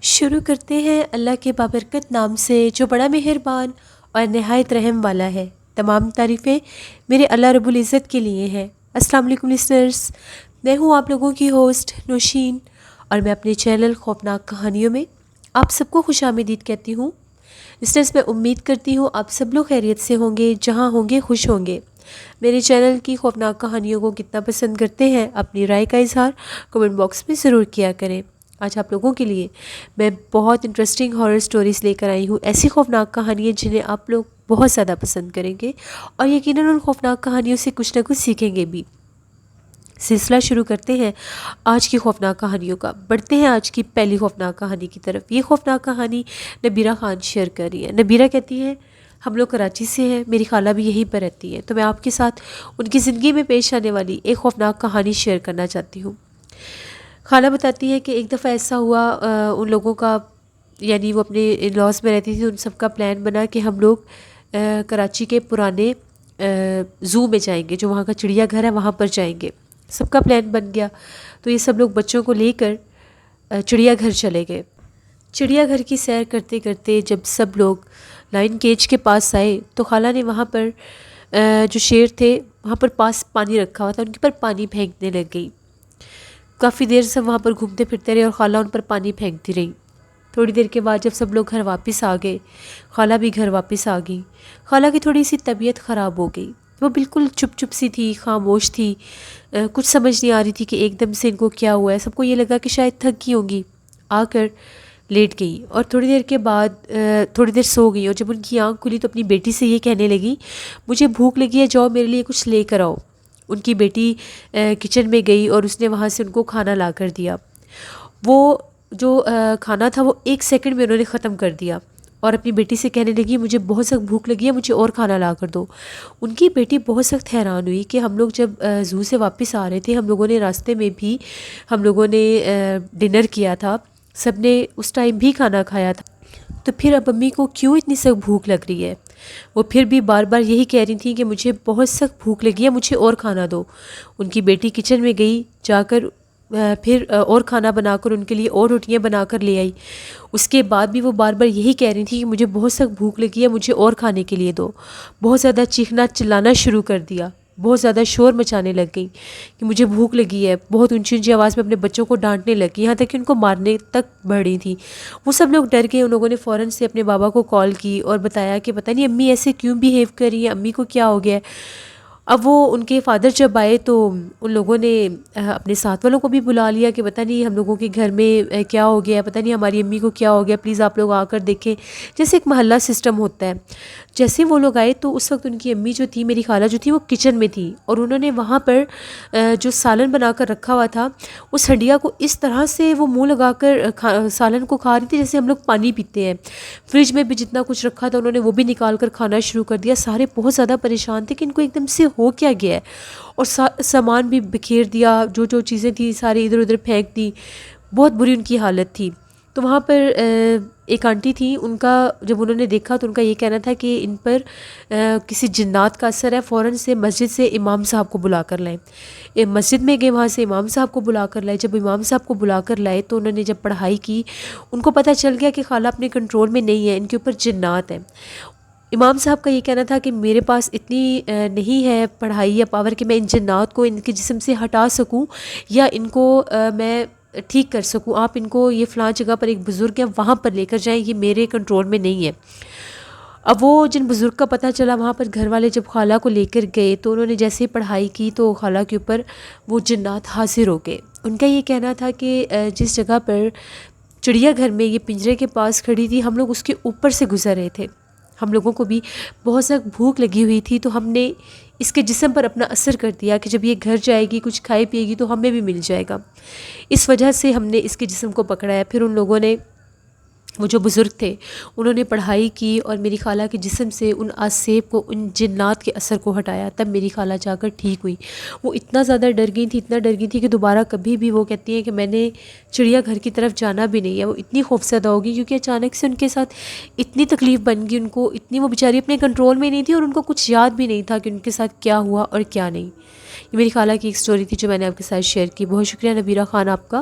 شروع کرتے ہیں اللہ کے بابرکت نام سے جو بڑا مہربان اور نہایت رحم والا ہے۔ تمام تعریفیں میرے اللہ رب العزت کے لیے ہیں۔ السلام علیکم لسنرز، میں ہوں آپ لوگوں کی ہوسٹ نوشین، اور میں اپنے چینل خوفناک کہانیوں میں آپ سب کو خوش آمدید کہتی ہوں۔ لسنرز، میں امید کرتی ہوں آپ سب لوگ خیریت سے ہوں گے، جہاں ہوں گے خوش ہوں گے۔ میرے چینل کی خوفناک کہانیوں کو کتنا پسند کرتے ہیں، اپنی رائے کا اظہار کمنٹ باکس میں ضرور کیا کریں۔ آج آپ لوگوں کے لیے میں بہت انٹرسٹنگ ہارر سٹوریز لے کر آئی ہوں، ایسی خوفناک کہانیاں جنہیں آپ لوگ بہت زیادہ پسند کریں گے اور یقیناً ان خوفناک کہانیوں سے کچھ نہ کچھ سیکھیں گے بھی۔ سلسلہ شروع کرتے ہیں آج کی خوفناک کہانیوں کا۔ بڑھتے ہیں آج کی پہلی خوفناک کہانی کی طرف۔ یہ خوفناک کہانی نبیرہ خان شیئر کر رہی ہے۔ نبیرہ کہتی ہے، ہم لوگ کراچی سے ہیں، میری خالہ بھی یہیں پر رہتی ہے، تو میں آپ کے ساتھ ان کی زندگی میں پیش آنے والی ایک خوفناک کہانی شیئر کرنا چاہتی ہوں۔ خالہ بتاتی ہے کہ ایک دفعہ ایسا ہوا، ان لوگوں کا، یعنی وہ اپنے لاس میں رہتی تھی، ان سب کا پلان بنا کہ ہم لوگ کراچی کے پرانے زو میں جائیں گے، جو وہاں کا چڑیا گھر ہے وہاں پر جائیں گے۔ سب کا پلان بن گیا، تو یہ سب لوگ بچوں کو لے کر چڑیا گھر چلے گئے۔ چڑیا گھر کی سیر کرتے کرتے جب سب لوگ لائن کیج کے پاس آئے تو خالہ نے وہاں پر جو شیر تھے وہاں پر پاس پانی رکھا ہوا تھا، ان کے پر پانی پھینکنے لگ گئی۔ کافی دیر سے وہاں پر گھومتے پھرتے رہے اور خالہ ان پر پانی پھینکتی رہی۔ تھوڑی دیر کے بعد جب سب لوگ گھر واپس آ گئے، خالہ بھی گھر واپس آ گئی۔ خالہ کی تھوڑی سی طبیعت خراب ہو گئی، وہ بالکل چپ چپ سی تھی، خاموش تھی، کچھ سمجھ نہیں آ رہی تھی کہ ایک دم سے ان کو کیا ہوا ہے۔ سب کو یہ لگا کہ شاید تھک گئی ہوں گی، آ کر لیٹ گئی اور تھوڑی دیر کے بعد تھوڑی دیر سو گئی، اور جب ان کی آنکھ کھلی تو اپنی بیٹی سے یہ کہنے لگی، مجھے بھوک لگی ہے، جاؤ میرے لیے کچھ لے کر آؤ۔ ان کی بیٹی کچن میں گئی اور اس نے وہاں سے ان کو کھانا لا کر دیا۔ وہ جو کھانا تھا وہ 1 سیکنڈ میں انہوں نے ختم کر دیا اور اپنی بیٹی سے کہنے لگی، مجھے بہت سخت بھوک لگی ہے، مجھے اور کھانا لا کر دو۔ ان کی بیٹی بہت سخت حیران ہوئی کہ ہم لوگ جب زو سے واپس آ رہے تھے، ہم لوگوں نے راستے میں بھی ہم لوگوں نے ڈنر کیا تھا، سب نے اس ٹائم بھی کھانا کھایا تھا، تو پھر اب امی کو کیوں اتنی سخت بھوک لگ رہی ہے؟ وہ پھر بھی بار بار یہی کہہ رہی تھیں کہ مجھے بہت سخت بھوک لگی ہے، مجھے اور کھانا دو۔ ان کی بیٹی کچن میں گئی، جا کر پھر اور کھانا بنا کر ان کے لیے اور روٹیاں بنا کر لے آئی۔ اس کے بعد بھی وہ بار بار یہی کہہ رہی تھی کہ مجھے بہت سخت بھوک لگی ہے، مجھے اور کھانے کے لیے دو۔ بہت زیادہ چیخنا چلانا شروع کر دیا، بہت زیادہ شور مچانے لگ گئی کہ مجھے بھوک لگی ہے، بہت اونچی اونچی آواز میں اپنے بچوں کو ڈانٹنے لگی، یہاں تک کہ ان کو مارنے تک بڑھ رہی تھی۔ وہ سب لوگ ڈر گئے، ان لوگوں نے فوراً سے اپنے بابا کو کال کی اور بتایا کہ پتہ نہیں امی ایسے کیوں بیہیو کر رہی ہیں، امی کو کیا ہو گیا ہے۔ اب وہ ان کے فادر جب آئے تو ان لوگوں نے اپنے ساتھ والوں کو بھی بلا لیا کہ پتہ نہیں ہم لوگوں کے گھر میں کیا ہو گیا ہے، پتہ نہیں ہماری امی کو کیا ہو گیا، پلیز آپ لوگ آ کر دیکھیں، جیسے ایک محلہ سسٹم ہوتا ہے۔ جیسے وہ لوگ آئے تو اس وقت ان کی امی جو تھی، میری خالہ جو تھی، وہ کچن میں تھی اور انہوں نے وہاں پر جو سالن بنا کر رکھا ہوا تھا، اس ہنڈیا کو اس طرح سے وہ منہ لگا کر سالن کو کھا رہی تھی جیسے ہم لوگ پانی پیتے ہیں۔ فریج میں بھی جتنا کچھ رکھا تھا انہوں نے وہ بھی نکال کر کھانا شروع کر دیا۔ سارے بہت زیادہ پریشان تھے کہ ان کو ایک دم سے ہو کیا گیا ہے، اور سامان بھی بکھیر دیا، جو جو چیزیں تھیں سارے ادھر ادھر پھینک دی، بہت بری ان کی حالت تھی۔ تو وہاں پر ایک آنٹی تھی، ان کا جب انہوں نے دیکھا تو ان کا یہ کہنا تھا کہ ان پر کسی جنات کا اثر ہے، فوراً سے مسجد سے امام صاحب کو بلا کر لائیں۔ مسجد میں گئے، وہاں سے امام صاحب کو بلا کر لائے۔ جب امام صاحب کو بلا کر لائے تو انہوں نے جب پڑھائی کی، ان کو پتہ چل گیا کہ خالہ اپنے کنٹرول میں نہیں ہے، ان کے اوپر جنات ہیں۔ امام صاحب کا یہ کہنا تھا کہ میرے پاس اتنی نہیں ہے پڑھائی یا پاور کہ میں ان جنات کو ان کے جسم سے ہٹا سکوں یا ان کو میں ٹھیک کر سکوں۔ آپ ان کو یہ فلاں جگہ پر ایک بزرگ ہے وہاں پر لے کر جائیں، یہ میرے کنٹرول میں نہیں ہے۔ اب وہ جن بزرگ کا پتہ چلا، وہاں پر گھر والے جب خالہ کو لے کر گئے تو انہوں نے جیسے ہی پڑھائی کی تو خالہ کے اوپر وہ جنات حاضر ہو گئے۔ ان کا یہ کہنا تھا کہ جس جگہ پر چڑیا گھر میں یہ پنجرے کے پاس کھڑی تھی، ہم لوگ اس کے اوپر سے گزر رہے تھے، ہم لوگوں کو بھی بہت سخت بھوک لگی ہوئی تھی، تو ہم نے اس کے جسم پر اپنا اثر کر دیا کہ جب یہ گھر جائے گی کچھ کھائے پیے گی تو ہمیں بھی مل جائے گا، اس وجہ سے ہم نے اس کے جسم کو پکڑا ہے۔ پھر ان لوگوں نے، وہ جو بزرگ تھے، انہوں نے پڑھائی کی اور میری خالہ کے جسم سے ان آسیب کو، ان جنات کے اثر کو ہٹایا، تب میری خالہ جا کر ٹھیک ہوئی۔ وہ اتنا زیادہ ڈر گئی تھی، اتنا ڈر گئی تھی کہ دوبارہ کبھی بھی، وہ کہتی ہیں کہ میں نے چڑیا گھر کی طرف جانا بھی نہیں ہے۔ وہ اتنی خوفزدہ ہوگی کیونکہ اچانک سے ان کے ساتھ اتنی تکلیف بن گئی، ان کو اتنی، وہ بیچاری اپنے کنٹرول میں نہیں تھی اور ان کو کچھ یاد بھی نہیں تھا کہ ان کے ساتھ کیا ہوا اور کیا نہیں۔ یہ میری خالہ کی ایک سٹوری تھی جو میں نے آپ کے ساتھ شیئر کی. بہت شکریہ نبیرہ خان آپ کا.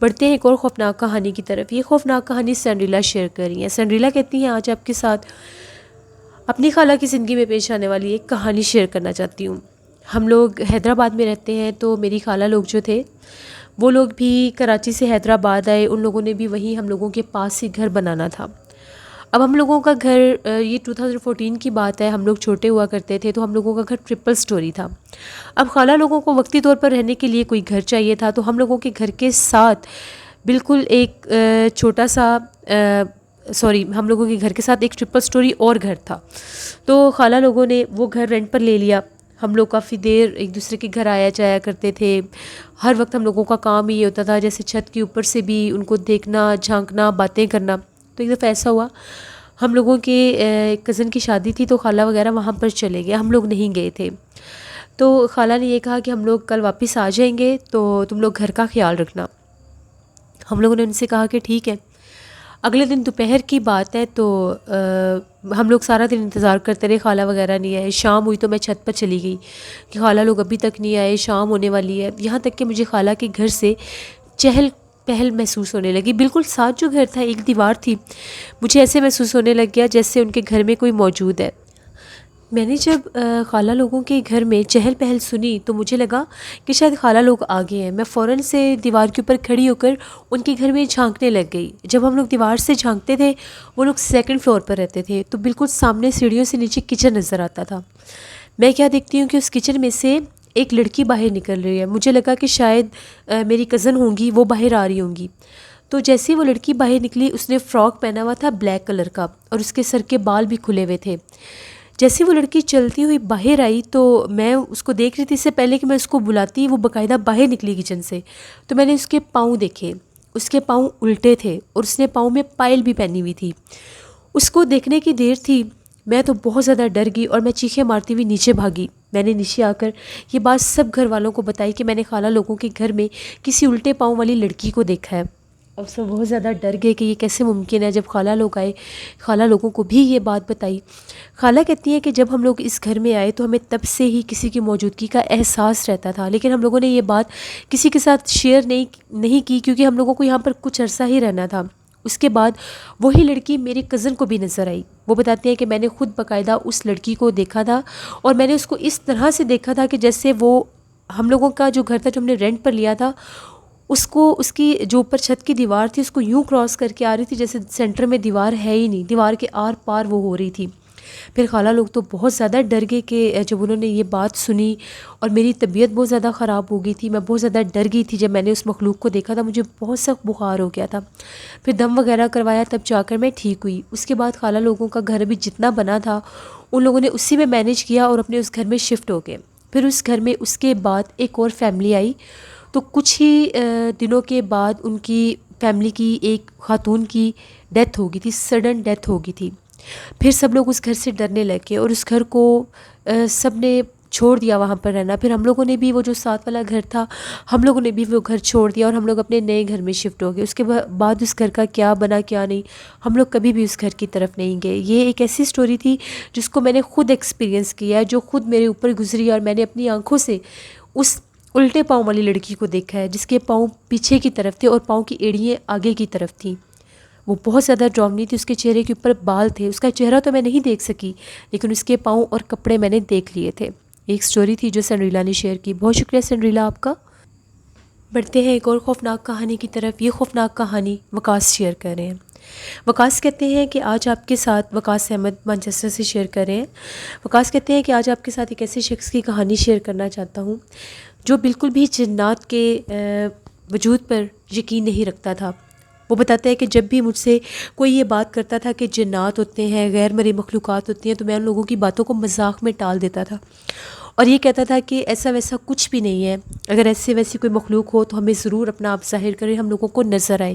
بڑھتے ہیں ایک اور خوفناک کہانی کی طرف. یہ خوفناک کہانی سنڈریلا شیئر کر رہی ہیں. سنڈریلا کہتی ہیں آج آپ کے ساتھ اپنی خالہ کی زندگی میں پیش آنے والی ایک کہانی شیئر کرنا چاہتی ہوں. ہم لوگ حیدرآباد میں رہتے ہیں تو میری خالہ لوگ جو تھے وہ لوگ بھی کراچی سے حیدرآباد آئے. ان لوگوں نے بھی وہیں ہم لوگوں کے پاس ہی گھر بنانا تھا. اب ہم لوگوں کا گھر یہ 2014 کی بات ہے, ہم لوگ چھوٹے ہوا کرتے تھے تو ہم لوگوں کا گھر ٹرپل سٹوری تھا. اب خالہ لوگوں کو وقتی طور پر رہنے کے لیے کوئی گھر چاہیے تھا تو ہم لوگوں کے گھر کے ساتھ بالکل ایک چھوٹا سا ہم لوگوں کے گھر کے ساتھ ایک ٹرپل سٹوری اور گھر تھا. تو خالہ لوگوں نے وہ گھر رینٹ پر لے لیا. ہم لوگ کافی دیر ایک دوسرے کے گھر آیا جایا کرتے تھے. ہر وقت ہم لوگوں کا کام یہ ہوتا تھا جیسے چھت کے اوپر سے بھی ان کو دیکھنا, جھانکنا, باتیں کرنا. تو ایک دفعہ ایسا ہوا ہم لوگوں کے کزن کی شادی تھی تو خالہ وغیرہ وہاں پر چلے گئے, ہم لوگ نہیں گئے تھے. تو خالہ نے یہ کہا کہ ہم لوگ کل واپس آ جائیں گے تو تم لوگ گھر کا خیال رکھنا. ہم لوگوں نے ان سے کہا کہ ٹھیک ہے. اگلے دن دوپہر کی بات ہے تو ہم لوگ سارا دن انتظار کرتے رہے, خالہ وغیرہ نہیں آئے. شام ہوئی تو میں چھت پر چلی گئی کہ خالہ لوگ ابھی تک نہیں آئے, شام ہونے والی ہے. یہاں تک کہ مجھے خالہ کے گھر سے چہل پہل محسوس ہونے لگی. بالکل ساتھ جو گھر تھا ایک دیوار تھی, مجھے ایسے محسوس ہونے لگ گیا جیسے ان کے گھر میں کوئی موجود ہے. میں نے جب خالہ لوگوں کے گھر میں چہل پہل سنی تو مجھے لگا کہ شاید خالہ لوگ آگے ہیں. میں فوراً سے دیوار کے اوپر کھڑی ہو کر ان کے گھر میں جھانکنے لگ گئی. جب ہم لوگ دیوار سے جھانکتے تھے وہ لوگ 2nd فلور پر رہتے تھے تو بالکل سامنے سیڑھیوں سے نیچے کچن نظر آتا تھا. میں کیا دیکھتی ہوں کہ اس کچن میں سے ایک لڑکی باہر نکل رہی ہے. مجھے لگا کہ شاید میری کزن ہوں گی, وہ باہر آ رہی ہوں گی. تو جیسے وہ لڑکی باہر نکلی اس نے فراک پہنا ہوا تھا بلیک کلر کا اور اس کے سر کے بال بھی کھلے ہوئے تھے. جیسے وہ لڑکی چلتی ہوئی باہر آئی تو میں اس کو دیکھ رہی تھی. اس سے پہلے کہ میں اس کو بلاتی وہ باقاعدہ باہر نکلی کچن سے تو میں نے اس کے پاؤں دیکھے. اس کے پاؤں الٹے تھے اور اس نے پاؤں میں پائل بھی پہنی ہوئی تھی. اس کو دیکھنے کی دیر تھی میں تو بہت زیادہ ڈر گئی اور میں چیخیں مارتی ہوئی نیچے بھاگی. میں نے نیچے آ کر یہ بات سب گھر والوں کو بتائی کہ میں نے خالہ لوگوں کے گھر میں کسی الٹے پاؤں والی لڑکی کو دیکھا ہے. اب سب بہت زیادہ ڈر گئے کہ یہ کیسے ممکن ہے. جب خالہ لوگ آئے خالہ لوگوں کو بھی یہ بات بتائی. خالہ کہتی ہیں کہ جب ہم لوگ اس گھر میں آئے تو ہمیں تب سے ہی کسی کی موجودگی کا احساس رہتا تھا, لیکن ہم لوگوں نے یہ بات کسی کے ساتھ شیئر نہیں کی کیونکہ ہم لوگوں کو یہاں پر کچھ عرصہ ہی رہنا تھا. اس کے بعد وہی لڑکی میری کزن کو بھی نظر آئی. وہ بتاتی ہیں کہ میں نے خود باقاعدہ اس لڑکی کو دیکھا تھا اور میں نے اس کو اس طرح سے دیکھا تھا کہ جیسے وہ ہم لوگوں کا جو گھر تھا جو ہم نے رینٹ پر لیا تھا اس کو اس کی جو اوپر چھت کی دیوار تھی اس کو یوں کراس کر کے آ رہی تھی جیسے سینٹر میں دیوار ہے ہی نہیں, دیوار کے آر پار وہ ہو رہی تھی. پھر خالہ لوگ تو بہت زیادہ ڈر گئے کہ جب انہوں نے یہ بات سنی اور میری طبیعت بہت زیادہ خراب ہو گئی تھی. میں بہت زیادہ ڈر گئی تھی جب میں نے اس مخلوق کو دیکھا تھا. مجھے بہت سخت بخار ہو گیا تھا. پھر دم وغیرہ کروایا تب جا کر میں ٹھیک ہوئی. اس کے بعد خالہ لوگوں کا گھر ابھی جتنا بنا تھا ان لوگوں نے اسی میں مینیج کیا اور اپنے اس گھر میں شفٹ ہو گئے. پھر اس گھر میں اس کے بعد ایک اور فیملی آئی تو کچھ ہی دنوں کے بعد ان کی فیملی کی ایک خاتون کی ڈیتھ ہو گئی تھی, سڈن ڈیتھ ہو گئی تھی. پھر سب لوگ اس گھر سے ڈرنے لگے اور اس گھر کو سب نے چھوڑ دیا وہاں پر رہنا. پھر ہم لوگوں نے بھی وہ جو ساتھ والا گھر تھا ہم لوگوں نے بھی وہ گھر چھوڑ دیا اور ہم لوگ اپنے نئے گھر میں شفٹ ہو گئے. اس کے بعد اس گھر کا کیا بنا کیا نہیں ہم لوگ کبھی بھی اس گھر کی طرف نہیں گئے. یہ ایک ایسی سٹوری تھی جس کو میں نے خود ایکسپیرینس کیا ہے, جو خود میرے اوپر گزری اور میں نے اپنی آنکھوں سے اس الٹے پاؤں والی لڑکی کو دیکھا ہے جس کے پاؤں پیچھے کی طرف تھے اور پاؤں کی ایڑیاں آگے کی طرف تھیں. وہ بہت زیادہ ڈراؤنی تھی. اس کے چہرے کے اوپر بال تھے. اس کا چہرہ تو میں نہیں دیکھ سکی لیکن اس کے پاؤں اور کپڑے میں نے دیکھ لیے تھے. ایک سٹوری تھی جو سنڈریلا نے شیئر کی. بہت شکریہ سنڈریلا آپ کا. بڑھتے ہیں ایک اور خوفناک کہانی کی طرف. یہ خوفناک کہانی وقاص شیئر کر رہے ہیں. وقاص کہتے ہیں کہ آج آپ کے ساتھ, وقاص احمد مانچسٹر سے شیئر کر رہے ہیں. وقاص کہتے ہیں کہ آج آپ کے ساتھ ایک ایسے شخص کی کہانی شیئر کرنا چاہتا ہوں جو بالکل بھی جنات کے وجود پر یقین نہیں رکھتا تھا. وہ بتاتا ہے کہ جب بھی مجھ سے کوئی یہ بات کرتا تھا کہ جنات ہوتے ہیں, غیر مرئی مخلوقات ہوتی ہیں, تو میں ان لوگوں کی باتوں کو مذاق میں ٹال دیتا تھا اور یہ کہتا تھا کہ ایسا ویسا کچھ بھی نہیں ہے. اگر ایسے ویسی کوئی مخلوق ہو تو ہمیں ضرور اپنا آپ ظاہر کرے, ہم لوگوں کو نظر آئے.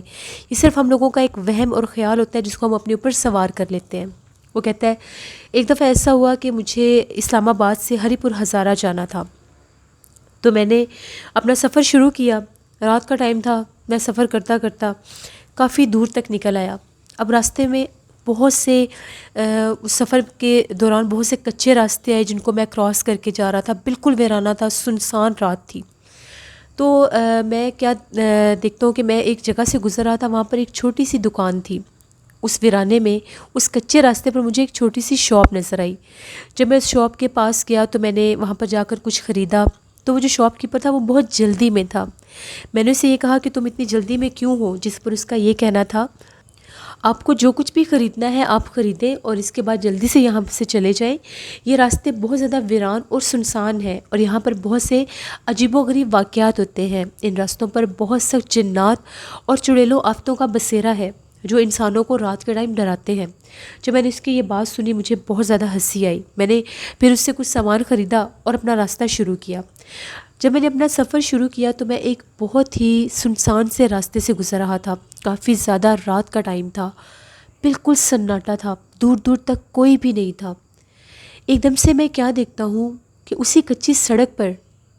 یہ صرف ہم لوگوں کا ایک وہم اور خیال ہوتا ہے جس کو ہم اپنے اوپر سوار کر لیتے ہیں. وہ کہتا ہے ایک دفعہ ایسا ہوا کہ مجھے اسلام آباد سے ہری پور ہزارہ جانا تھا تو میں نے اپنا سفر شروع کیا. رات کا ٹائم تھا. میں سفر کرتا کرتا کافی دور تک نکل آیا. اب راستے میں بہت سے اس سفر کے دوران بہت سے کچے راستے آئے جن کو میں کراس کر کے جا رہا تھا، بالکل ویرانہ تھا، سنسان رات تھی۔ تو میں کیا دیکھتا ہوں کہ میں ایک جگہ سے گزر رہا تھا، وہاں پر ایک چھوٹی سی دکان تھی۔ اس ویرانے میں اس کچے راستے پر مجھے ایک چھوٹی سی شاپ نظر آئی۔ جب میں اس شاپ کے پاس گیا تو میں نے وہاں پر جا کر کچھ خریدا، تو وہ جو شاپ کیپر تھا وہ بہت جلدی میں تھا۔ میں نے اسے یہ کہا کہ تم اتنی جلدی میں کیوں ہو؟ جس پر اس کا یہ کہنا تھا، آپ کو جو کچھ بھی خریدنا ہے آپ خریدیں اور اس کے بعد جلدی سے یہاں سے چلے جائیں۔ یہ راستے بہت زیادہ ویران اور سنسان ہیں اور یہاں پر بہت سے عجیب و غریب واقعات ہوتے ہیں۔ ان راستوں پر بہت سخت جنات اور چڑیلوں آفتوں کا بسیرا ہے جو انسانوں کو رات کے ٹائم ڈراتے ہیں۔ جب میں نے اس کی یہ بات سنی مجھے بہت زیادہ ہنسی آئی۔ میں نے پھر اس سے کچھ سامان خریدا اور اپنا راستہ شروع کیا۔ جب میں نے اپنا سفر شروع کیا تو میں ایک بہت ہی سنسان سے راستے سے گزر رہا تھا۔ کافی زیادہ رات کا ٹائم تھا، بالکل سناٹا تھا، دور دور تک کوئی بھی نہیں تھا۔ ایک دم سے میں کیا دیکھتا ہوں کہ اسی کچی سڑک پر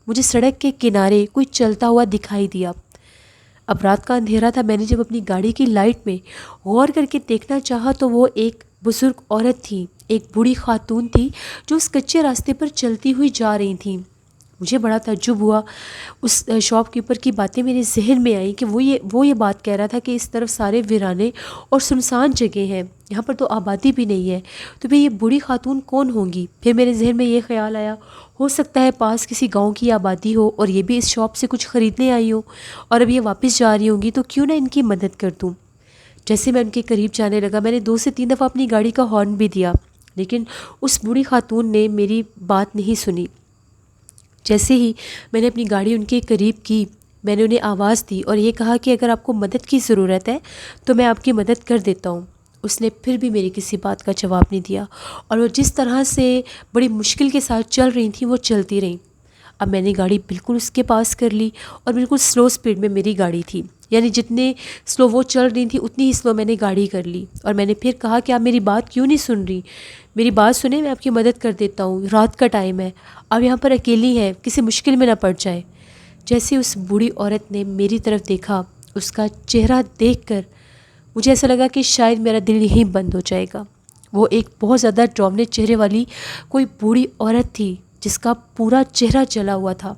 مجھے سڑک کے کنارے کوئی چلتا ہوا دکھائی دیا۔ اب رات کا اندھیرا تھا، میں نے جب اپنی گاڑی کی لائٹ میں غور کر کے دیکھنا چاہا تو وہ ایک بزرگ عورت تھی، ایک بوڑھی خاتون تھی جو اس کچے راستے پر چلتی ہوئی جا رہی تھیں۔ مجھے بڑا تعجب ہوا، اس شاپ کیپر کی باتیں میرے ذہن میں آئیں کہ وہ یہ بات کہہ رہا تھا کہ اس طرف سارے ویرانے اور سنسان جگہ ہیں، یہاں پر تو آبادی بھی نہیں ہے، تو پھر یہ بوڑھی خاتون کون ہوں گی؟ پھر میرے ذہن میں یہ خیال آیا، ہو سکتا ہے پاس کسی گاؤں کی آبادی ہو اور یہ بھی اس شاپ سے کچھ خریدنے آئی ہو اور اب یہ واپس جا رہی ہوں گی، تو کیوں نہ ان کی مدد کر دوں۔ جیسے میں ان کے قریب جانے لگا میں نے 2 سے 3 دفعہ اپنی گاڑی کا ہارن بھی دیا، لیکن اس بوڑھی خاتون نے میری بات نہیں سنی۔ جیسے ہی میں نے اپنی گاڑی ان کے قریب کی میں نے انہیں آواز دی اور یہ کہا کہ اگر آپ کو مدد کی ضرورت ہے تو میں آپ کی مدد کر دیتا ہوں۔ اس نے پھر بھی میری کسی بات کا جواب نہیں دیا اور وہ جس طرح سے بڑی مشکل کے ساتھ چل رہی تھیں وہ چلتی رہیں۔ اب میں نے گاڑی بالکل اس کے پاس کر لی اور بالکل سلو سپیڈ میں میری گاڑی تھی، یعنی جتنے سلو وہ چل رہی تھیں اتنی ہی سلو میں نے گاڑی کر لی اور میں نے پھر کہا کہ آپ میری بات کیوں نہیں سن رہی؟ میری بات سنیں، میں آپ کی مدد کر دیتا ہوں، رات کا ٹائم ہے، آپ یہاں پر اکیلی ہیں، کسی مشکل میں نہ پڑ جائے۔ جیسے اس بوڑھی عورت نے میری طرف دیکھا، اس کا چہرہ دیکھ کر مجھے ایسا لگا کہ شاید میرا دل یہیں بند ہو جائے گا۔ وہ ایک بہت زیادہ ڈراؤنے چہرے والی کوئی بوڑھی عورت تھی جس کا پورا چہرہ جلا ہوا تھا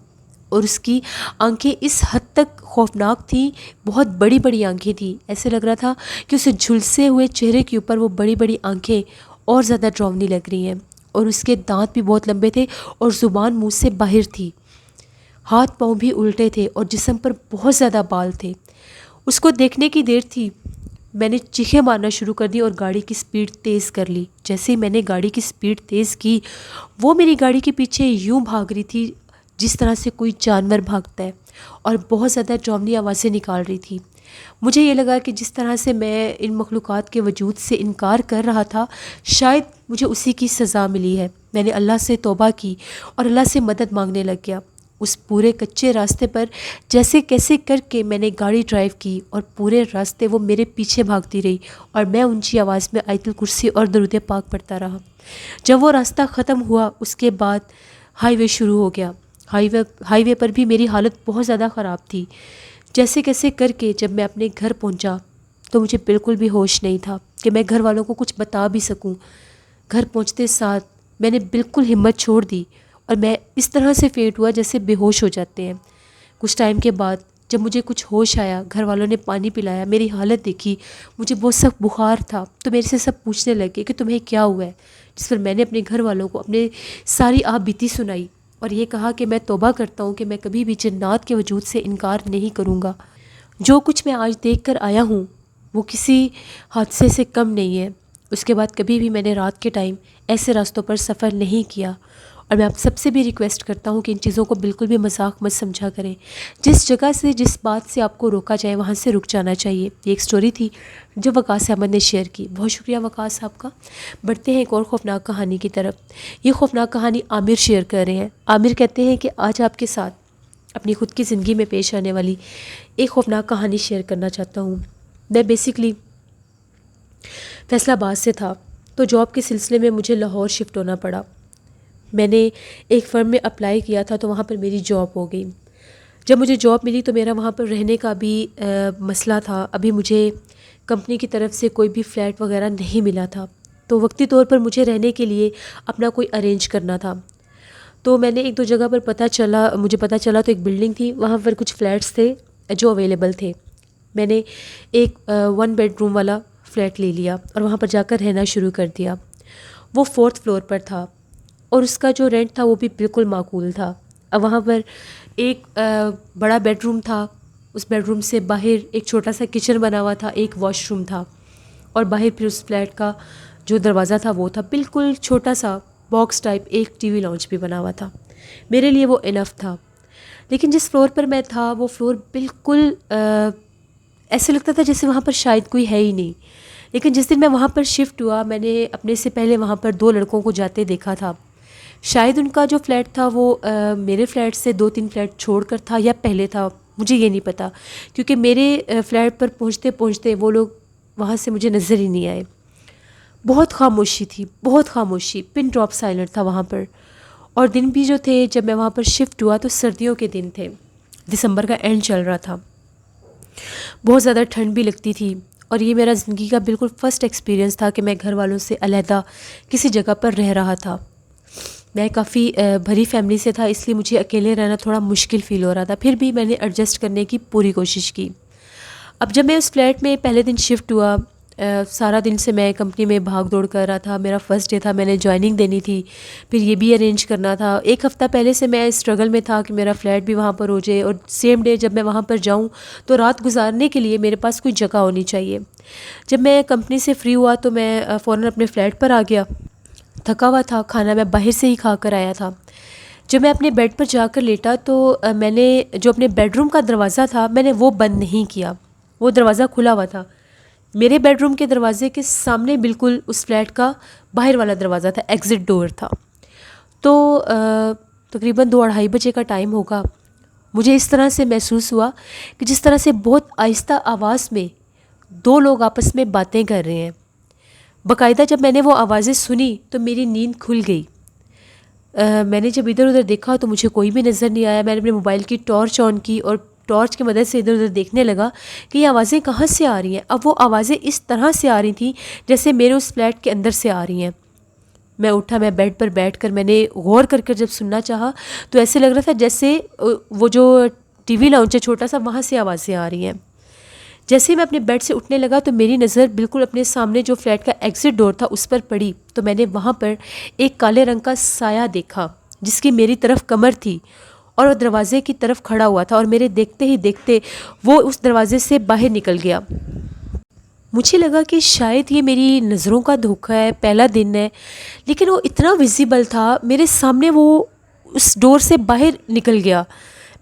اور اس کی آنکھیں اس حد تک خوفناک تھیں، بہت بڑی بڑی آنکھیں تھیں، ایسے لگ رہا تھا کہ اسے جھلسے ہوئے چہرے کے اوپر وہ بڑی بڑی آنکھیں اور زیادہ ڈراؤنی لگ رہی ہیں، اور اس کے دانت بھی بہت لمبے تھے اور زبان منہ سے باہر تھی، ہاتھ پاؤں بھی الٹے تھے اور جسم پر بہت زیادہ بال تھے۔ اس کو دیکھنے کی دیر تھی میں نے چیخیں مارنا شروع کر دی اور گاڑی کی سپیڈ تیز کر لی۔ جیسے ہی میں نے گاڑی کی سپیڈ تیز کی وہ میری گاڑی کے پیچھے یوں بھاگ رہی تھی جس طرح سے کوئی جانور بھاگتا ہے اور بہت زیادہ ڈراؤنی آوازیں نکال رہی تھی۔ مجھے یہ لگا کہ جس طرح سے میں ان مخلوقات کے وجود سے انکار کر رہا تھا شاید مجھے اسی کی سزا ملی ہے۔ میں نے اللہ سے توبہ کی اور اللہ سے مدد مانگنے لگ گیا۔ اس پورے کچے راستے پر جیسے کیسے کر کے میں نے گاڑی ڈرائیو کی اور پورے راستے وہ میرے پیچھے بھاگتی رہی اور میں اونچی آواز میں آیت الکرسی اور درود پاک پڑھتا رہا۔ جب وہ راستہ ختم ہوا اس کے بعد ہائی وے شروع ہو گیا۔ ہائی وے پر بھی میری حالت بہت زیادہ خراب تھی۔ جیسے کیسے کر کے جب میں اپنے گھر پہنچا تو مجھے بالکل بھی ہوش نہیں تھا کہ میں گھر والوں کو کچھ بتا بھی سکوں۔ گھر پہنچتے ساتھ میں نے بالکل ہمت چھوڑ دی اور میں اس طرح سے فینٹ ہوا جیسے بے ہوش ہو جاتے ہیں۔ کچھ ٹائم کے بعد جب مجھے کچھ ہوش آیا گھر والوں نے پانی پلایا، میری حالت دیکھی، مجھے بہت سخت بخار تھا تو میرے سے سب پوچھنے لگے کہ تمہیں کیا ہوا ہے، جس پر میں نے اپنے گھر والوں کو اپنے ساری آپ بیتی سنائی اور یہ کہا کہ میں توبہ کرتا ہوں کہ میں کبھی بھی جنات کے وجود سے انکار نہیں کروں گا۔ جو کچھ میں آج دیکھ کر آیا ہوں وہ کسی حادثے سے کم نہیں ہے۔ اس کے بعد کبھی بھی میں نے رات کے ٹائم ایسے راستوں پر سفر نہیں کیا اور میں آپ سب سے بھی ریکویسٹ کرتا ہوں کہ ان چیزوں کو بالکل بھی مذاق مت سمجھا کریں۔ جس جگہ سے جس بات سے آپ کو روکا جائے وہاں سے رک جانا چاہیے۔ یہ ایک سٹوری تھی جو وقاص احمد نے شیئر کی۔ بہت شکریہ وقاص صاحب کا۔ بڑھتے ہیں ایک اور خوفناک کہانی کی طرف۔ یہ خوفناک کہانی عامر شیئر کر رہے ہیں۔ عامر کہتے ہیں کہ آج آپ کے ساتھ اپنی خود کی زندگی میں پیش آنے والی ایک خوفناک کہانی شیئر کرنا چاہتا ہوں۔ میں بیسکلی فیصل آباد سے تھا تو جاب کے سلسلے میں مجھے لاہور شفٹ ہونا پڑا۔ میں نے ایک فرم میں اپلائی کیا تھا تو وہاں پر میری جاب ہو گئی۔ جب مجھے جاب ملی تو میرا وہاں پر رہنے کا بھی مسئلہ تھا۔ ابھی مجھے کمپنی کی طرف سے کوئی بھی فلیٹ وغیرہ نہیں ملا تھا، تو وقتی طور پر مجھے رہنے کے لیے اپنا کوئی ارینج کرنا تھا۔ تو میں نے ایک دو جگہ پر مجھے پتہ چلا تو ایک بلڈنگ تھی، وہاں پر کچھ فلیٹس تھے جو اویلیبل تھے۔ میں نے ایک 1 بیڈ روم والا فلیٹ لے لیا اور وہاں پر جا کر رہنا شروع کر دیا۔ وہ 4تھ فلور پر تھا اور اس کا جو رینٹ تھا وہ بھی بالکل معقول تھا۔ اب وہاں پر ایک بڑا بیڈ روم تھا، اس بیڈ روم سے باہر ایک چھوٹا سا کچن بنا ہوا تھا، ایک واش روم تھا، اور باہر پھر اس فلیٹ کا جو دروازہ تھا وہ تھا بالکل چھوٹا سا باکس ٹائپ، ایک ٹی وی لاؤنج بھی بنا ہوا تھا۔ میرے لیے وہ انف تھا۔ لیکن جس فلور پر میں تھا وہ فلور بالکل ایسے لگتا تھا جیسے وہاں پر شاید کوئی ہے ہی نہیں۔ لیکن جس دن میں وہاں پر شفٹ ہوا، میں نے اپنے سے پہلے وہاں پر 2 لڑکوں کو جاتے دیکھا تھا۔ شاید ان کا جو فلیٹ تھا وہ میرے فلیٹ سے 2-3 فلیٹ چھوڑ کر تھا یا پہلے تھا، مجھے یہ نہیں پتہ، کیونکہ میرے فلیٹ پر پہنچتے پہنچتے وہ لوگ وہاں سے مجھے نظر ہی نہیں آئے۔ بہت خاموشی تھی، بہت خاموشی، پن ڈراپ سائلنٹ تھا وہاں پر۔ اور دن بھی جو تھے جب میں وہاں پر شفٹ ہوا تو سردیوں کے دن تھے، دسمبر کا اینڈ چل رہا تھا، بہت زیادہ ٹھنڈ بھی لگتی تھی، اور یہ میرا زندگی کا بالکل فرسٹ ایکسپیرینس تھا کہ میں گھر والوں سے علیحدہ کسی جگہ پر رہ رہا تھا۔ میں کافی بھری فیملی سے تھا، اس لیے مجھے اکیلے رہنا تھوڑا مشکل فیل ہو رہا تھا، پھر بھی میں نے ایڈجسٹ کرنے کی پوری کوشش کی۔ اب جب میں اس فلیٹ میں پہلے دن شفٹ ہوا، سارا دن سے میں کمپنی میں بھاگ دوڑ کر رہا تھا، میرا فرسٹ ڈے تھا، میں نے جوائننگ دینی تھی، پھر یہ بھی ارینج کرنا تھا۔ 1 ہفتہ پہلے سے میں اسٹرگل میں تھا کہ میرا فلیٹ بھی وہاں پر ہو جائے، اور سیم ڈے جب میں وہاں پر جاؤں تو رات گزارنے کے لیے میرے پاس کوئی جگہ ہونی چاہیے۔ جب میں کمپنی سے فری ہوا تو میں فوراً اپنے فلیٹ پر آ گیا، تھکا ہوا تھا، کھانا میں باہر سے ہی کھا کر آیا تھا۔ جب میں اپنے بیڈ پر جا کر لیٹا تو میں نے جو اپنے بیڈ روم کا دروازہ تھا میں نے وہ بند نہیں کیا، وہ دروازہ کھلا ہوا تھا۔ میرے بیڈ روم کے دروازے کے سامنے بالکل اس فلیٹ کا باہر والا دروازہ تھا، ایگزٹ ڈور تھا۔ تو تقریباً 2-2:30 بجے کا ٹائم ہوگا، مجھے اس طرح سے محسوس ہوا کہ جس طرح سے بہت آہستہ آواز میں 2 لوگ آپس میں باتیں کر رہے ہیں۔ باقاعدہ جب میں نے وہ آوازیں سنی تو میری نیند کھل گئی۔ میں نے جب ادھر ادھر دیکھا تو مجھے کوئی بھی نظر نہیں آیا۔ میں نے اپنے موبائل کی ٹارچ آن کی اور ٹارچ کی مدد سے ادھر ادھر دیکھنے لگا کہ یہ آوازیں کہاں سے آ رہی ہیں۔ اب وہ آوازیں اس طرح سے آ رہی تھیں جیسے میرے اس فلیٹ کے اندر سے آ رہی ہیں۔ میں اٹھا، میں بیڈ پر بیٹھ کر میں نے غور کر جب سننا چاہا تو ایسے لگ رہا تھا جیسے وہ جو ٹی وی لاؤنج ہے چھوٹا سا، وہاں سے آوازیں آ رہی ہیں۔ جیسے ہی میں اپنے بیڈ سے اٹھنے لگا تو میری نظر بالکل اپنے سامنے جو فلیٹ کا ایگزٹ ڈور تھا اس پر پڑی، تو میں نے وہاں پر ایک کالے رنگ کا سایہ دیکھا جس کی میری طرف کمر تھی اور وہ دروازے کی طرف کھڑا ہوا تھا، اور میرے دیکھتے ہی دیکھتے وہ اس دروازے سے باہر نکل گیا۔ مجھے لگا کہ شاید یہ میری نظروں کا دھوکہ ہے، پہلا دن ہے، لیکن وہ اتنا ویزیبل تھا میرے سامنے، وہ اس ڈور سے باہر نکل گیا۔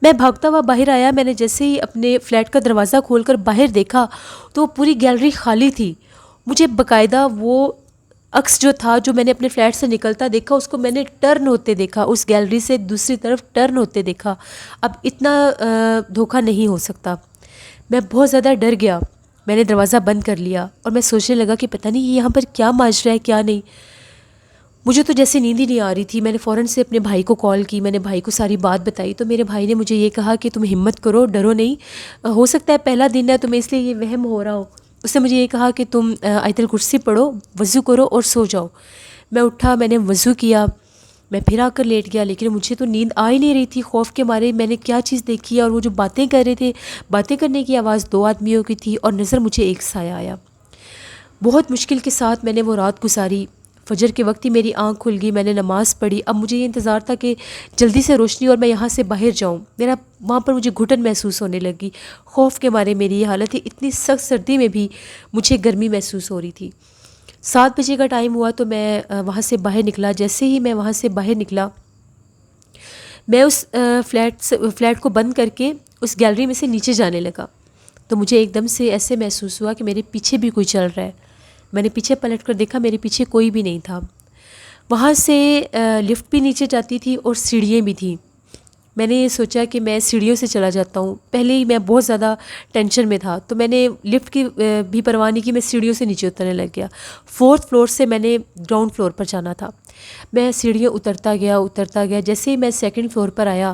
میں بھاگتا ہوا باہر آیا، میں نے جیسے ہی اپنے فلیٹ کا دروازہ کھول کر باہر دیکھا تو وہ پوری گیلری خالی تھی۔ مجھے باقاعدہ وہ عکس جو تھا جو میں نے اپنے فلیٹ سے نکلتا دیکھا، اس کو میں نے ٹرن ہوتے دیکھا، اس گیلری سے دوسری طرف ٹرن ہوتے دیکھا۔ اب اتنا دھوکہ نہیں ہو سکتا۔ میں بہت زیادہ ڈر گیا، میں نے دروازہ بند کر لیا اور میں سوچنے لگا کہ پتہ نہیں یہاں پر کیا ماجرا ہے کیا نہیں۔ مجھے تو جیسے نیند ہی نہیں آ رہی تھی۔ میں نے فوراً سے اپنے بھائی کو کال کی، میں نے بھائی کو ساری بات بتائی، تو میرے بھائی نے مجھے یہ کہا کہ تم ہمت کرو، ڈرو نہیں، ہو سکتا ہے پہلا دن ہے تمہیں اس لیے یہ وہم ہو رہا ہو۔ اس نے مجھے یہ کہا کہ تم آیت الکرسی پڑھو، وضو کرو اور سو جاؤ۔ میں اٹھا، میں نے وضو کیا، میں پھر آ کر لیٹ گیا، لیکن مجھے تو نیند آ ہی نہیں رہی تھی خوف کے مارے۔ میں نے کیا چیز دیکھی ہے، اور وہ جو باتیں کر رہے تھے، باتیں کرنے کی آواز 2 آدمیوں کی تھی اور نظر مجھے ایک سایہ آیا۔ بہت مشکل کے ساتھ میں نے وہ رات گزاری۔ فجر کے وقت ہی میری آنکھ کھل گئی، میں نے نماز پڑھی۔ اب مجھے یہ انتظار تھا کہ جلدی سے روشنی اور میں یہاں سے باہر جاؤں۔ وہاں پر مجھے گھٹن محسوس ہونے لگی، خوف کے مارے میری یہ حالت تھی۔ اتنی سخت سردی میں بھی مجھے گرمی محسوس ہو رہی تھی۔ 7 بجے کا ٹائم ہوا تو میں وہاں سے باہر نکلا۔ جیسے ہی میں وہاں سے باہر نکلا، میں اس فلیٹ کو بند کر کے اس گیلری میں سے نیچے جانے لگا، تو مجھے ایک دم سے ایسے محسوس ہوا کہ میرے پیچھے بھی کوئی چل رہا ہے۔ میں نے پیچھے پلٹ کر دیکھا، میرے پیچھے کوئی بھی نہیں تھا۔ وہاں سے لفٹ بھی نیچے جاتی تھی اور سیڑھیاں بھی تھیں۔ میں نے یہ سوچا کہ میں سیڑھیوں سے چلا جاتا ہوں، پہلے ہی میں بہت زیادہ ٹینشن میں تھا، تو میں نے لفٹ کی بھی پرواہ نہیں کی، میں سیڑھیوں سے نیچے اترنے لگ گیا۔ 4تھ فلور سے میں نے گراؤنڈ فلور پر جانا تھا۔ میں سیڑھیاں اترتا گیا۔ جیسے ہی میں 2nd فلور پر آیا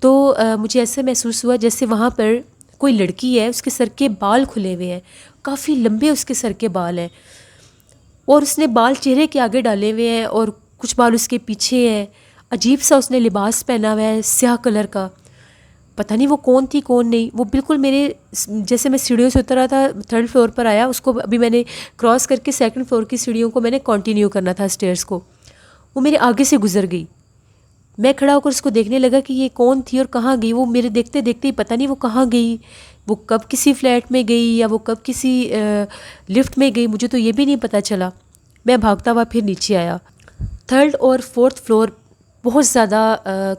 تو مجھے ایسے محسوس ہوا جیسے وہاں پر کوئی لڑکی ہے، اس کے سر کے بال کھلے ہوئے ہیں، کافی لمبے اس کے سر کے بال ہیں، اور اس نے بال چہرے کے آگے ڈالے ہوئے ہیں اور کچھ بال اس کے پیچھے ہیں. عجیب سا اس نے لباس پہنا ہوا ہے سیاہ کلر کا. پتہ نہیں وہ کون تھی کون نہیں. وہ بالکل میرے جیسے میں سیڑھیوں سے اترا تھا 3rd فلور پر آیا، اس کو ابھی میں نے کراس کر کے 2nd فلور کی سیڑھیوں کو میں نے کنٹینیو کرنا تھا اسٹیئرس کو. وہ میرے آگے سے گزر گئی. میں کھڑا ہو کر اس کو دیکھنے لگا کہ یہ کون تھی اور کہاں گئی. وہ میرے دیکھتے دیکھتے ہی پتہ نہیں وہ کہاں گئی، وہ کب کسی فلیٹ میں گئی یا وہ کب کسی لفٹ میں گئی، مجھے تو یہ بھی نہیں پتہ چلا. میں بھاگتا ہوا پھر نیچے آیا. 3rd اور 4th فلور بہت زیادہ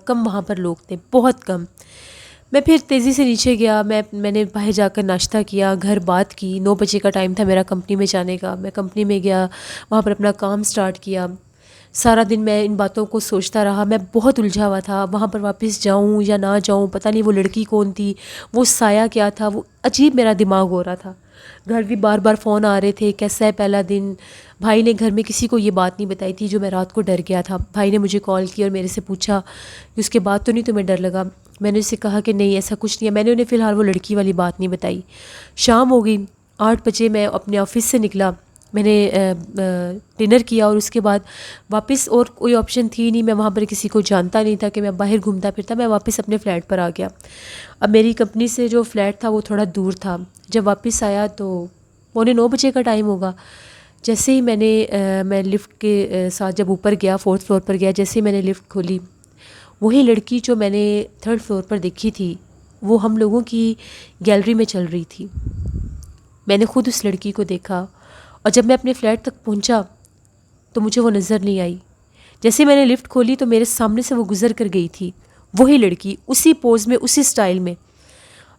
کم وہاں پر لوگ تھے، بہت کم. میں پھر تیزی سے نیچے گیا. میں نے باہر جا کر ناشتہ کیا، گھر بات کی. 9 بجے کا ٹائم تھا میرا کمپنی میں جانے کا. میں کمپنی میں گیا، وہاں پر اپنا کام سٹارٹ کیا. سارا دن میں ان باتوں کو سوچتا رہا. میں بہت الجھا ہوا تھا، وہاں پر واپس جاؤں یا نہ جاؤں، پتہ نہیں وہ لڑکی کون تھی، وہ سایہ کیا تھا. وہ عجیب میرا دماغ ہو رہا تھا. گھر بھی بار بار فون آ رہے تھے، کیسا ہے پہلا دن. بھائی نے گھر میں کسی کو یہ بات نہیں بتائی تھی جو میں رات کو ڈر گیا تھا. بھائی نے مجھے کال کی اور میرے سے پوچھا کہ اس کے بعد تو نہیں تمہیں ڈر لگا. میں نے اسے کہا کہ نہیں ایسا کچھ نہیں ہے. میں نے انہیں فی الحال وہ لڑکی والی بات نہیں بتائی. شام ہو گئی. 8 بجے میں اپنے آفس سے نکلا. میں نے ڈنر کیا اور اس کے بعد واپس، اور کوئی آپشن تھی نہیں، میں وہاں پر کسی کو جانتا نہیں تھا کہ میں باہر گھومتا پھرتا. میں واپس اپنے فلیٹ پر آ گیا. اب میری کمپنی سے جو فلیٹ تھا وہ تھوڑا دور تھا. جب واپس آیا تو 9:15 بجے کا ٹائم ہوگا. جیسے ہی میں لفٹ کے ساتھ جب اوپر گیا 4th فلور پر گیا، جیسے ہی میں نے لفٹ کھولی، وہی لڑکی جو میں نے 3rd فلور پر دیکھی تھی وہ ہم لوگوں کی گیلری میں چل رہی تھی. میں نے خود اس لڑکی کو دیکھا، اور جب میں اپنے فلیٹ تک پہنچا تو مجھے وہ نظر نہیں آئی. جیسے میں نے لفٹ کھولی تو میرے سامنے سے وہ گزر کر گئی تھی، وہی لڑکی، اسی پوز میں، اسی سٹائل میں.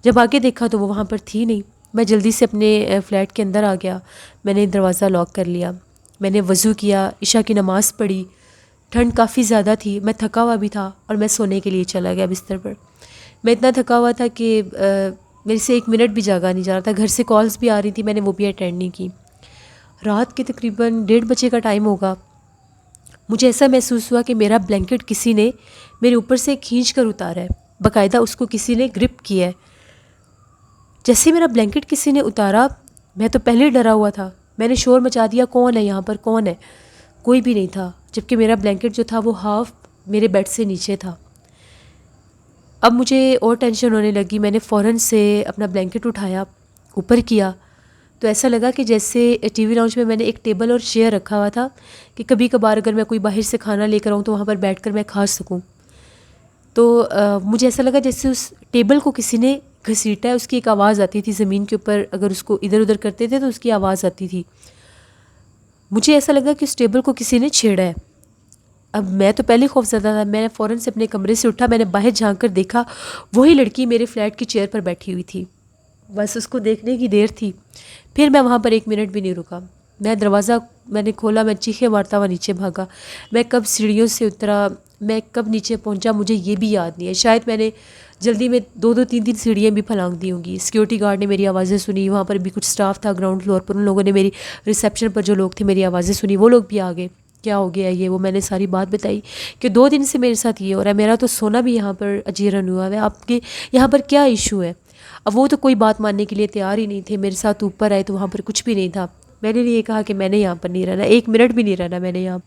جب آگے دیکھا تو وہ وہاں پر تھی نہیں. میں جلدی سے اپنے فلیٹ کے اندر آ گیا. میں نے دروازہ لاک کر لیا. میں نے وضو کیا، عشاء کی نماز پڑھی. ٹھنڈ کافی زیادہ تھی، میں تھکا ہوا بھی تھا اور میں سونے کے لیے چلا گیا بستر پر. میں اتنا تھکا ہوا تھا کہ میرے سے 1 منٹ بھی جاگا نہیں جا رہا تھا. گھر سے کالز بھی آ رہی تھی، میں نے وہ بھی اٹینڈ نہیں کی. رات کے تقریباً 1:30 بجے کا ٹائم ہوگا. مجھے ایسا محسوس ہوا کہ میرا بلینکٹ کسی نے میرے اوپر سے کھینچ کر اتارا ہے، باقاعدہ اس کو کسی نے گرپ کیا ہے. جیسے ہی میرا بلینکٹ کسی نے اتارا، میں تو پہلے ڈرا ہوا تھا. میں نے شور مچا دیا، کون ہے یہاں پر، کون ہے؟ کوئی بھی نہیں تھا، جبکہ میرا بلینکٹ جو تھا وہ ہاف میرے بیڈ سے نیچے تھا. اب مجھے اور ٹینشن ہونے لگی. میں نے فوراً سے اپنا بلینکٹ اٹھایا، اوپر کیا، تو ایسا لگا کہ جیسے ٹی وی لاؤنج میں نے ایک ٹیبل اور چیئر رکھا ہوا تھا کہ کبھی کبھار اگر میں کوئی باہر سے کھانا لے کر آؤں تو وہاں پر بیٹھ کر میں کھا سکوں. تو مجھے ایسا لگا جیسے اس ٹیبل کو کسی نے گھسیٹا ہے. اس کی ایک آواز آتی تھی زمین کے اوپر، اگر اس کو ادھر ادھر کرتے تھے تو اس کی آواز آتی تھی. مجھے ایسا لگا کہ اس ٹیبل کو کسی نے چھیڑا ہے. اب میں تو پہلے خوف زدہ تھا. میں فوراً سے اپنے کمرے سے اٹھا. میں نے باہر جھانک کر دیکھا، وہی لڑکی میرے فلیٹ کی چیئر پر بیٹھی ہوئی تھی. بس اس کو دیکھنے کی دیر تھی. پھر میں وہاں پر 1 منٹ بھی نہیں رکا. دروازہ میں نے کھولا، میں چیخے مارتا ہوا نیچے بھاگا. میں کب سیڑھیوں سے اترا، میں کب نیچے پہنچا، مجھے یہ بھی یاد نہیں ہے. شاید میں نے جلدی میں 2-3 سیڑھیاں بھی پھلانگ دی ہوں گی. سیکورٹی گارڈ نے میری آوازیں سنی. وہاں پر بھی کچھ سٹاف تھا گراؤنڈ فلور پر، ان لوگوں نے میری ریسیپشن پر جو لوگ تھے میری آوازیں سنی. وہ لوگ بھی آ گئے. کیا ہو گیا یہ وہ، میں نے ساری بات بتائی کہ 2 دن سے میرے ساتھ یہ ہو رہا ہے. میرا تو سونا بھی یہاں پر اجیرن ہوا ہے. آپ کے یہاں پر کیا ایشو ہے؟ اب وہ تو کوئی بات ماننے کے لیے تیار ہی نہیں تھے. میرے ساتھ اوپر آئے تو وہاں پر کچھ بھی نہیں تھا. میں نے یہ کہا کہ میں نے یہاں پر نہیں رہنا، 1 منٹ بھی نہیں رہنا میں نے یہاں.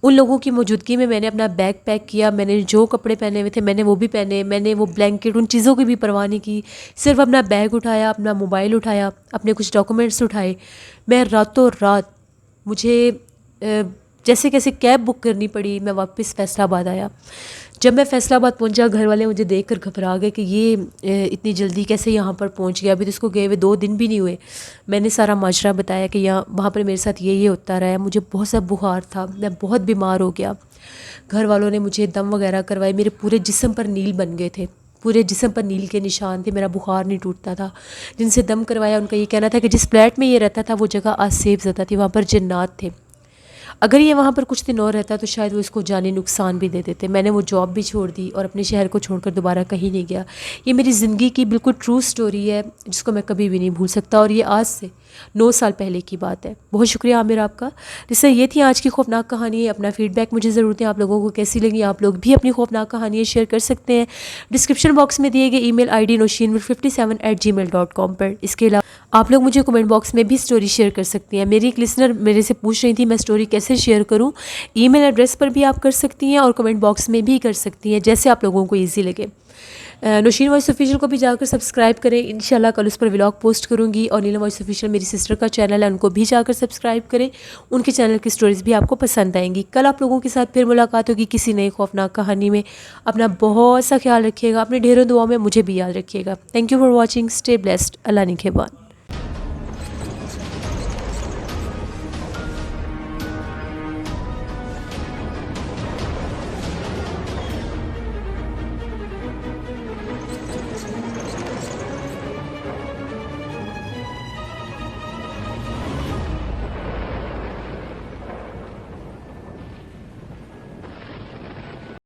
ان لوگوں کی موجودگی میں میں نے اپنا بیگ پیک کیا. میں نے جو کپڑے پہنے ہوئے تھے میں نے وہ بھی پہنے. میں نے وہ بلینکٹ، ان چیزوں کی بھی پرواہ نہیں کی. صرف اپنا بیگ اٹھایا، اپنا موبائل اٹھایا، اپنے کچھ ڈاکومنٹس اٹھائے. میں راتوں رات، مجھے جیسے کیسے کیب بک کرنی پڑی. میں واپس فیصل آباد آیا. جب میں فیصل آباد پہنچا، گھر والے مجھے دیکھ کر گھبرا گئے کہ یہ اتنی جلدی کیسے یہاں پر پہنچ گیا. ابھی تو اس کو گئے ہوئے 2 دن بھی نہیں ہوئے. میں نے سارا ماجرا بتایا کہ وہاں پر میرے ساتھ یہ ہوتا رہا ہے. مجھے بہت سا بخار تھا، میں بہت بیمار ہو گیا. گھر والوں نے مجھے دم وغیرہ کروائے. میرے پورے جسم پر نیل بن گئے تھے، پورے جسم پر نیل کے نشان تھے. میرا بخار نہیں ٹوٹتا تھا. جن سے دم کروایا ان کا یہ کہنا تھا کہ جس فلیٹ میں یہ رہتا تھا وہ جگہ آج سیف زدہ تھی، وہاں پر جنات تھے. اگر یہ وہاں پر کچھ دن اور رہتا تو شاید وہ اس کو جانی نقصان بھی دے دیتے. میں نے وہ جاب بھی چھوڑ دی اور اپنے شہر کو چھوڑ کر دوبارہ کہیں نہیں گیا. یہ میری زندگی کی بالکل ٹرو سٹوری ہے جس کو میں کبھی بھی نہیں بھول سکتا. اور یہ آج سے 9 سال پہلے کی بات ہے. بہت شکریہ عامر آپ کا. جس سے یہ تھی آج کی خوفناک کہانی. اپنا فیڈ بیک مجھے ضرور دیں, آپ لوگوں کو کیسی لگی. آپ لوگ بھی اپنی خوفناک کہانیاں شیئر کر سکتے ہیں ڈسکرپشن باکس میں دیے گئے ای میل آئی ڈی noshinmir57@gmail.com پر. اس کے علاوہ آپ لوگ مجھے کمنٹ باکس میں بھی سٹوری شیئر کر سکتی ہیں. میری ایک لسنر میرے سے پوچھ رہی تھی میں سٹوری کیسے شیئر کروں. ای میل ایڈریس پر بھی آپ کر سکتی ہیں اور کمنٹ باکس میں بھی کر سکتی ہیں, جیسے آپ لوگوں کو ایزی لگے. نوشین وائس آفیشیل کو بھی جا کر سبسکرائب کریں. انشاءاللہ کل اس پر ولاگ پوسٹ کروں گی. اور نیلم وائس آفیشیل میری سسٹر کا چینل ہے, ان کو بھی جا کر سبسکرائب کریں. ان کے چینل کی سٹوریز بھی آپ کو پسند آئیں گی. کل آپ لوگوں کے ساتھ پھر ملاقات ہوگی کسی نئی خوفناک کہانی میں. اپنا بہت سا خیال رکھیے گا, اپنے ڈھیروں دعاؤں میں مجھے بھی یاد رکھیے گا. Thank you for watching. Stay blessed. اللہ نگہبان.